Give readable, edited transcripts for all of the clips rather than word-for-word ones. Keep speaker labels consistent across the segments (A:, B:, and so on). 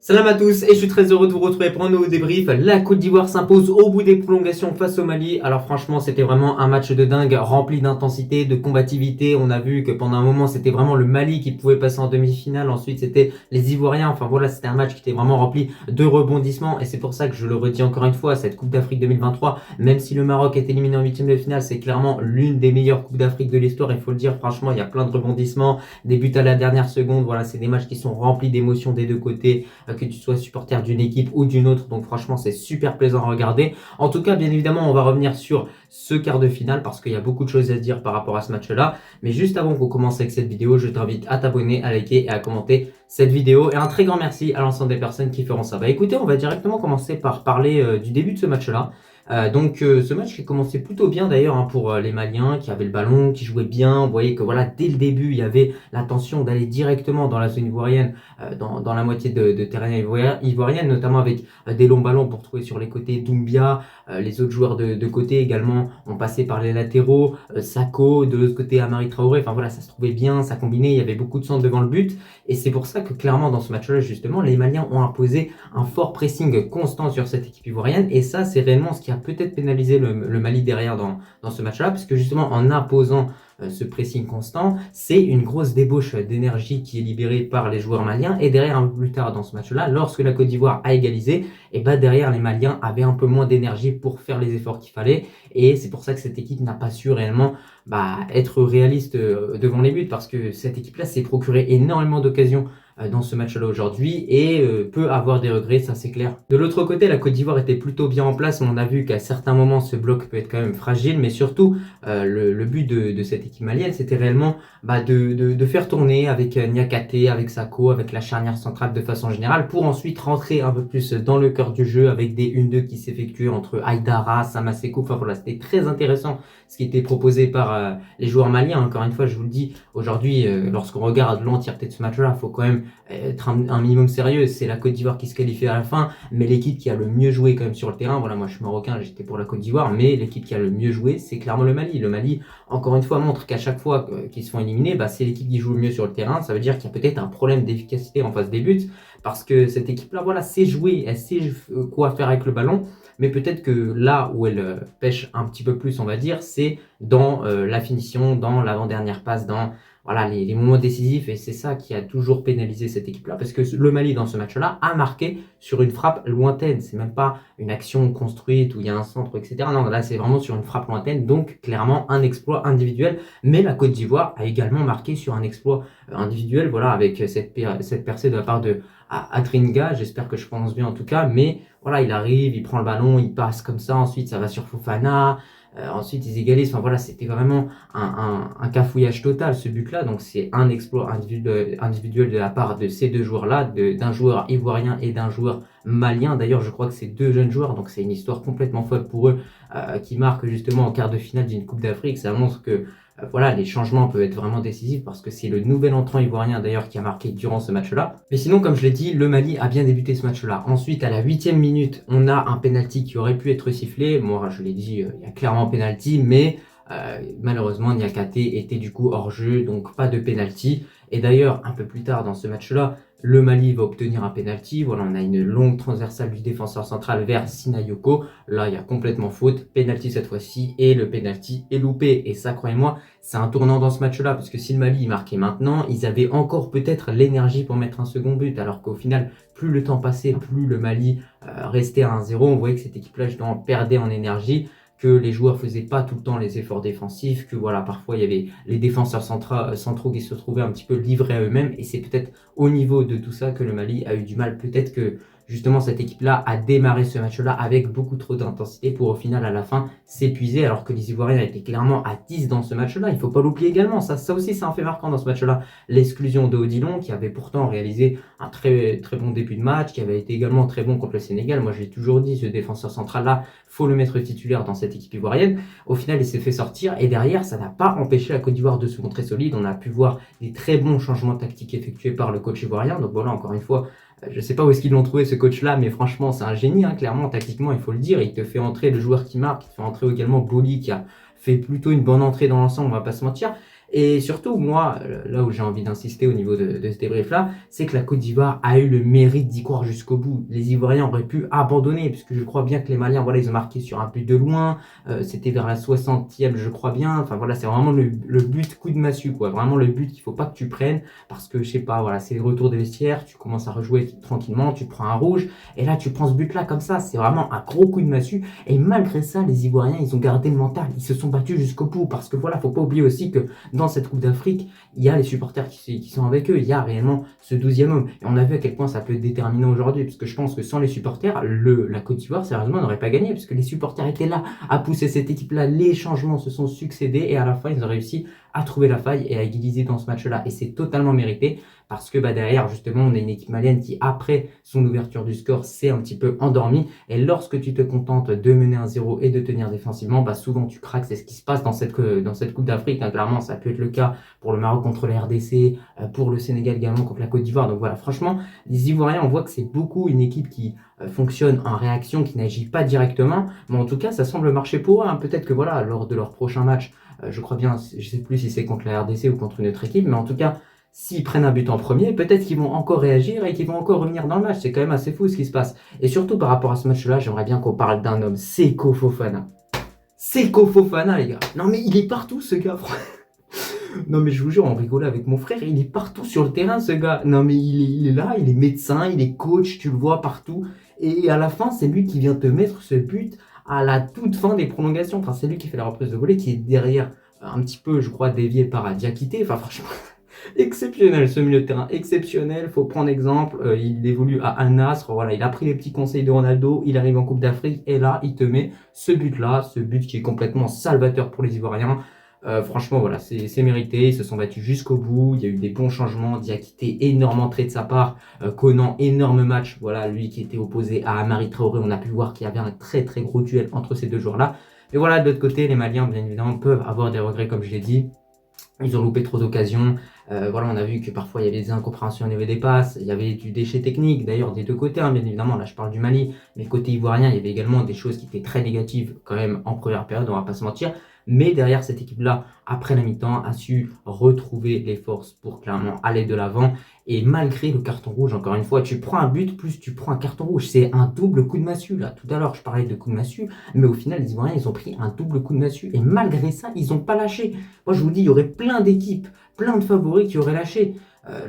A: Salam à tous et je suis très heureux de vous retrouver pour un nouveau débrief. La Côte d'Ivoire s'impose au bout des prolongations face au Mali. Alors franchement c'était vraiment un match de dingue, rempli d'intensité, de combativité. On a vu que pendant un moment c'était vraiment le Mali qui pouvait passer en demi-finale. Ensuite c'était les Ivoiriens. Enfin voilà, c'était un match qui était vraiment rempli de rebondissements. Et c'est pour ça que je le redis encore une fois, cette Coupe d'Afrique 2023, même si le Maroc est éliminé en huitième de finale, c'est clairement l'une des meilleures Coupes d'Afrique de l'histoire. Il faut le dire, franchement il y a plein de rebondissements, des buts à la dernière seconde. Voilà, c'est des matchs qui sont remplis d'émotions des deux côtés, que tu sois supporter d'une équipe ou d'une autre. Donc franchement, c'est super plaisant à regarder. En tout cas, bien évidemment, on va revenir sur ce quart de finale parce qu'il y a beaucoup de choses à dire par rapport à ce match-là. Mais juste avant qu'on commence avec cette vidéo, je t'invite à t'abonner, à liker et à commenter cette vidéo. Et un très grand merci à l'ensemble des personnes qui feront ça. Bah écoutez, on va directement commencer par parler du début de ce match-là. Ce match qui a commencé plutôt bien d'ailleurs, hein, pour les Maliens qui avaient le ballon, qui jouaient bien. Vous voyez que voilà, dès le début, il y avait l'intention d'aller directement dans la zone ivoirienne, dans la moitié de terrain ivoirienne, notamment avec des longs ballons pour trouver sur les côtés Doumbia. Les autres joueurs de côté également ont passé par les latéraux, Sako, de l'autre côté Amari Traoré. Enfin voilà, ça se trouvait bien, ça combinait, il y avait beaucoup de centres devant le but. Et c'est pour ça que clairement dans ce match-là, justement, les Maliens ont imposé un fort pressing constant sur cette équipe ivoirienne. Et ça, c'est réellement ce qui a peut-être pénalisé le Mali derrière dans ce match-là, parce que justement en imposant ce pressing constant, c'est une grosse débauche d'énergie qui est libérée par les joueurs maliens. Et derrière, un peu plus tard dans ce match-là, lorsque la Côte d'Ivoire a égalisé, et bah derrière les Maliens avaient un peu moins d'énergie pour faire les efforts qu'il fallait. Et c'est pour ça que cette équipe n'a pas su réellement être réaliste devant les buts, parce que cette équipe-là s'est procuré énormément d'occasions dans ce match-là aujourd'hui et peut avoir des regrets, ça c'est clair. De l'autre côté, la Côte d'Ivoire était plutôt bien en place, mais on a vu qu'à certains moments ce bloc peut être quand même fragile, mais surtout le but de cette équipe malienne, c'était réellement de faire tourner avec Niakate, avec Sako, avec la charnière centrale de façon générale, pour ensuite rentrer un peu plus dans le cœur du jeu avec des 1-2 qui s'effectuaient entre Aïdara, Samasekou. Enfin voilà, c'était très intéressant ce qui était proposé par les joueurs maliens. Encore une fois, je vous le dis, aujourd'hui, lorsqu'on regarde l'entièreté de ce match-là, il faut quand même être un minimum sérieux. C'est la Côte d'Ivoire qui se qualifie à la fin, mais l'équipe qui a le mieux joué quand même sur le terrain, voilà, moi je suis marocain, j'étais pour la Côte d'Ivoire, mais l'équipe qui a le mieux joué, c'est clairement le Mali. Le Mali, encore une fois, montre qu'à chaque fois qu'ils se font éliminer, c'est l'équipe qui joue le mieux sur le terrain. Ça veut dire qu'il y a peut-être un problème d'efficacité en phase des buts, parce que cette équipe-là, voilà, sait jouer, elle sait quoi faire avec le ballon. Mais peut-être que là où elle pêche un petit peu plus, on va dire, c'est dans la finition, dans l'avant-dernière passe, dans voilà, les moments décisifs. Et c'est ça qui a toujours pénalisé cette équipe-là, parce que le Mali, dans ce match-là, a marqué sur une frappe lointaine. C'est même pas une action construite où il y a un centre, etc. Non, là, c'est vraiment sur une frappe lointaine. Donc, clairement, un exploit individuel. Mais la Côte d'Ivoire a également marqué sur un exploit individuel, voilà, avec cette percée de la part de Adringa. J'espère que je prononce bien en tout cas. Mais voilà, il arrive, il prend le ballon, il passe comme ça. Ensuite, ça va sur Fofana. Ensuite, ils égalisent. Enfin voilà, c'était vraiment un cafouillage total ce but-là. Donc c'est un exploit individuel de la part de ces deux joueurs-là, d'un joueur ivoirien et d'un joueur malien. D'ailleurs, je crois que c'est deux jeunes joueurs, donc c'est une histoire complètement folle pour eux, qui marquent justement en quart de finale d'une Coupe d'Afrique. Ça montre que voilà, les changements peuvent être vraiment décisifs, parce que c'est le nouvel entrant ivoirien d'ailleurs qui a marqué durant ce match-là. Mais sinon, comme je l'ai dit, le Mali a bien débuté ce match-là. Ensuite, à la 8e minute, on a un penalty qui aurait pu être sifflé. Moi, je l'ai dit, il y a clairement penalty, mais malheureusement, Niakate était du coup hors jeu, donc pas de penalty. Et d'ailleurs, un peu plus tard dans ce match-là, le Mali va obtenir un penalty. Voilà, on a une longue transversale du défenseur central vers Sinayoko. Là, il y a complètement faute. Penalty cette fois-ci, et le penalty est loupé. Et ça, croyez-moi, c'est un tournant dans ce match-là, parce que si le Mali marquait maintenant, ils avaient encore peut-être l'énergie pour mettre un second but, alors qu'au final, plus le temps passait, plus le Mali restait à 1-0. On voyait que cette équipe-là, justement, perdait en énergie, que les joueurs faisaient pas tout le temps les efforts défensifs, que voilà, parfois il y avait les défenseurs centraux qui se trouvaient un petit peu livrés à eux-mêmes. Et c'est peut-être au niveau de tout ça que le Mali a eu du mal. Peut-être que justement cette équipe-là a démarré ce match-là avec beaucoup trop d'intensité pour au final à la fin s'épuiser, alors que les Ivoiriens étaient clairement à 10 dans ce match-là. Il faut pas l'oublier également, ça aussi c'est un fait marquant dans ce match-là, l'exclusion de Odilon, qui avait pourtant réalisé un très très bon début de match, qui avait été également très bon contre le Sénégal. Moi j'ai toujours dit, ce défenseur central-là, faut le mettre titulaire dans cette équipe ivoirienne. Au final il s'est fait sortir, et derrière ça n'a pas empêché la Côte d'Ivoire de se montrer solide. On a pu voir des très bons changements tactiques effectués par le coach ivoirien. Donc voilà, encore une fois, je sais pas où est-ce qu'ils l'ont trouvé ce coach-là, mais franchement c'est un génie, hein, clairement, tactiquement il faut le dire. Il te fait entrer le joueur qui marque, il te fait entrer également Boli qui a fait plutôt une bonne entrée dans l'ensemble, on va pas se mentir. Et surtout, moi, là où j'ai envie d'insister au niveau de ce débrief-là, c'est que la Côte d'Ivoire a eu le mérite d'y croire jusqu'au bout. Les Ivoiriens auraient pu abandonner, puisque je crois bien que les Maliens, voilà, ils ont marqué sur un but de loin, c'était vers la 60e, je crois bien. Enfin voilà, c'est vraiment le but coup de massue, quoi. Vraiment le but qu'il faut pas que tu prennes, parce que je sais pas, voilà, c'est le retour des vestiaires, tu commences à rejouer tranquillement, tu prends un rouge, et là tu prends ce but-là comme ça, c'est vraiment un gros coup de massue. Et malgré ça, les Ivoiriens, ils ont gardé le mental, ils se sont battus jusqu'au bout, parce que voilà, faut pas oublier aussi que dans cette Coupe d'Afrique, il y a les supporters qui sont avec eux, il y a réellement ce 12e homme. Et on a vu à quel point ça peut être déterminant aujourd'hui, parce que je pense que sans les supporters, la Côte d'Ivoire, sérieusement, n'aurait pas gagné, parce que les supporters étaient là à pousser cette équipe-là, les changements se sont succédés, et à la fin, ils ont réussi à trouver la faille et à égaliser dans ce match-là. Et c'est totalement mérité, parce que derrière, justement, on a une équipe malienne qui, après son ouverture du score, s'est un petit peu endormie. Et lorsque tu te contentes de mener 1-0 et de tenir défensivement, souvent tu craques. C'est ce qui se passe dans cette Coupe d'Afrique. Clairement, ça peut être le cas pour le Maroc contre la RDC, pour le Sénégal également contre la Côte d'Ivoire. Donc voilà, franchement, les Ivoiriens, on voit que c'est beaucoup une équipe qui fonctionne en réaction, qui n'agit pas directement. Mais en tout cas, ça semble marcher pour eux. Peut-être que voilà, lors de leur prochain match, je crois bien, je sais plus si c'est contre la RDC ou contre une autre équipe, mais en tout cas, s'ils prennent un but en premier, peut-être qu'ils vont encore réagir et qu'ils vont encore revenir dans le match. C'est quand même assez fou ce qui se passe. Et surtout par rapport à ce match-là, j'aimerais bien qu'on parle d'un homme, Seko Fofana. Seko Fofana, les gars. Non mais il est partout ce gars. Non mais je vous jure, on rigolait avec mon frère, il est partout sur le terrain ce gars. Non mais il est là, il est médecin, il est coach, tu le vois partout. Et à la fin, c'est lui qui vient te mettre ce but à la toute fin des prolongations. Enfin, c'est lui qui fait la reprise de volée, qui est derrière un petit peu, je crois, dévié par Diakité. Enfin, franchement, exceptionnel ce milieu de terrain, exceptionnel. Faut prendre exemple. Il évolue à Al Nassr. Voilà, il a pris les petits conseils de Ronaldo. Il arrive en Coupe d'Afrique et là, il te met ce but-là, ce but qui est complètement salvateur pour les Ivoiriens. Franchement, voilà, c'est mérité. Ils se sont battus jusqu'au bout. Il y a eu des bons changements. Diakité, énorme entrée de sa part. Conan, énorme match. Voilà, lui qui était opposé à Amari Traoré. On a pu voir qu'il y avait un très très gros duel entre ces deux joueurs-là. Mais voilà, de l'autre côté, les Maliens, bien évidemment, peuvent avoir des regrets, comme je l'ai dit. Ils ont loupé trop d'occasions. Voilà, on a vu que parfois il y avait des incompréhensions au niveau des passes, il y avait du déchet technique, d'ailleurs des deux côtés, bien évidemment. Là, je parle du Mali, mais côté ivoirien, il y avait également des choses qui étaient très négatives quand même en première période, on va pas se mentir. Mais derrière, cette équipe-là, après la mi-temps, a su retrouver les forces pour clairement aller de l'avant. Et malgré le carton rouge, encore une fois, tu prends un but plus tu prends un carton rouge. C'est un double coup de massue. Là, tout à l'heure, je parlais de coup de massue, mais au final, les Ivoiriens, ils ont pris un double coup de massue. Et malgré ça, ils n'ont pas lâché. Moi, je vous dis, il y aurait plein d'équipes, plein de favoris qui auraient lâché.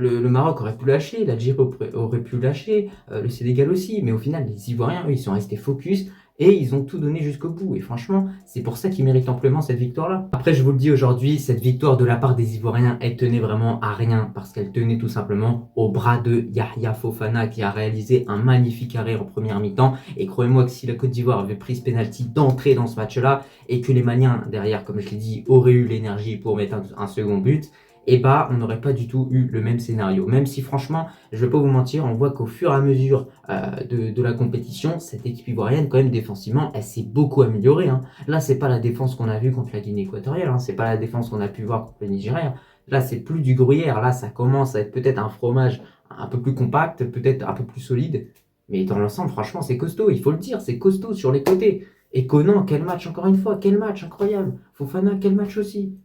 A: Le Maroc aurait pu lâcher, l'Algérie aurait pu lâcher, le Sénégal aussi. Mais au final, les Ivoiriens, eux, ils sont restés focus. Et ils ont tout donné jusqu'au bout. Et franchement, c'est pour ça qu'ils méritent amplement cette victoire-là. Après, je vous le dis aujourd'hui, cette victoire de la part des Ivoiriens, elle tenait vraiment à rien. Parce qu'elle tenait tout simplement au bras de Yahya Fofana, qui a réalisé un magnifique arrêt en première mi-temps. Et croyez-moi que si la Côte d'Ivoire avait pris ce penalty d'entrée dans ce match-là, et que les Maliens, derrière, comme je l'ai dit, auraient eu l'énergie pour mettre un second but, et on n'aurait pas du tout eu le même scénario. Même si franchement, je ne vais pas vous mentir, on voit qu'au fur et à mesure de la compétition, cette équipe ivoirienne, quand même défensivement, elle s'est beaucoup améliorée. Là, c'est pas la défense qu'on a vue contre la Guinée équatoriale, c'est pas la défense qu'on a pu voir contre le Nigeria. Là, c'est plus du gruyère, là, ça commence à être peut-être un fromage un peu plus compact, peut-être un peu plus solide. Mais dans l'ensemble, franchement, c'est costaud, il faut le dire, c'est costaud sur les côtés. Et Conan, quel match encore une fois, quel match incroyable. Fofana, quel match aussi.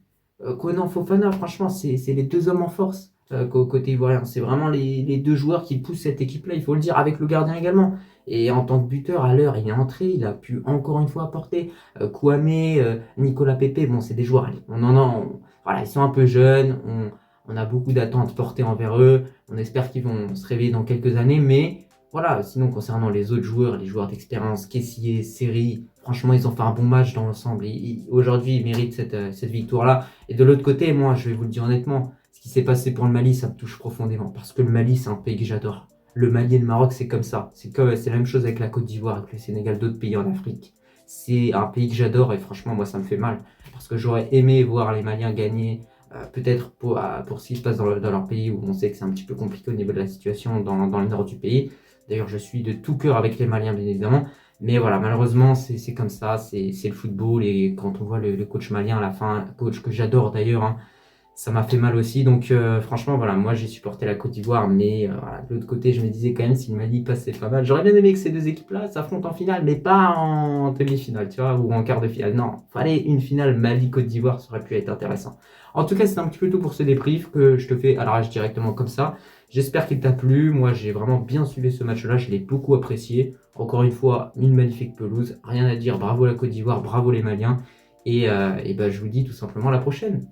A: Conan, Fofana, franchement, c'est les deux hommes en force côté ivoirien. C'est vraiment les deux joueurs qui poussent cette équipe-là, il faut le dire, avec le gardien également. Et en tant que buteur, à l'heure, il est entré, il a pu encore une fois apporter. Kouame, Nicolas Pepe, bon, c'est des joueurs, allez, voilà, ils sont un peu jeunes, on a beaucoup d'attentes portées envers eux, on espère qu'ils vont se réveiller dans quelques années, mais voilà, sinon concernant les autres joueurs, les joueurs d'expérience, Kessié, Seri, franchement, ils ont fait un bon match dans l'ensemble. Aujourd'hui, ils méritent cette victoire-là. Et de l'autre côté, moi, je vais vous le dire honnêtement, ce qui s'est passé pour le Mali, ça me touche profondément. Parce que le Mali, c'est un pays que j'adore. Le Mali et le Maroc, c'est comme ça. C'est la même chose avec la Côte d'Ivoire, avec le Sénégal, d'autres pays en Afrique. C'est un pays que j'adore et franchement, moi, ça me fait mal. Parce que j'aurais aimé voir les Maliens gagner, peut-être pour ce qui se passe dans leur pays, où on sait que c'est un petit peu compliqué au niveau de la situation dans le nord du pays. D'ailleurs, je suis de tout cœur avec les Maliens, bien évidemment. Mais voilà, malheureusement, c'est comme ça, c'est le football. Et quand on voit le coach malien à la fin, coach que j'adore d'ailleurs, Ça m'a fait mal aussi. Donc, franchement, voilà, moi j'ai supporté la Côte d'Ivoire, mais voilà, de l'autre côté, je me disais quand même si le Mali passait pas mal. J'aurais bien aimé que ces deux équipes-là s'affrontent en finale, mais pas en demi-finale, tu vois, ou en quart de finale. Non, fallait une finale Mali-Côte d'Ivoire, ça aurait pu être intéressant. En tout cas, c'est un petit peu tout pour ce débrief que je te fais à l'arrache directement comme ça. J'espère qu'il t'a plu. Moi, j'ai vraiment bien suivi ce match-là, je l'ai beaucoup apprécié. Encore une fois, une magnifique pelouse. Rien à dire. Bravo la Côte d'Ivoire, bravo les Maliens. Et ben, je vous dis tout simplement à la prochaine.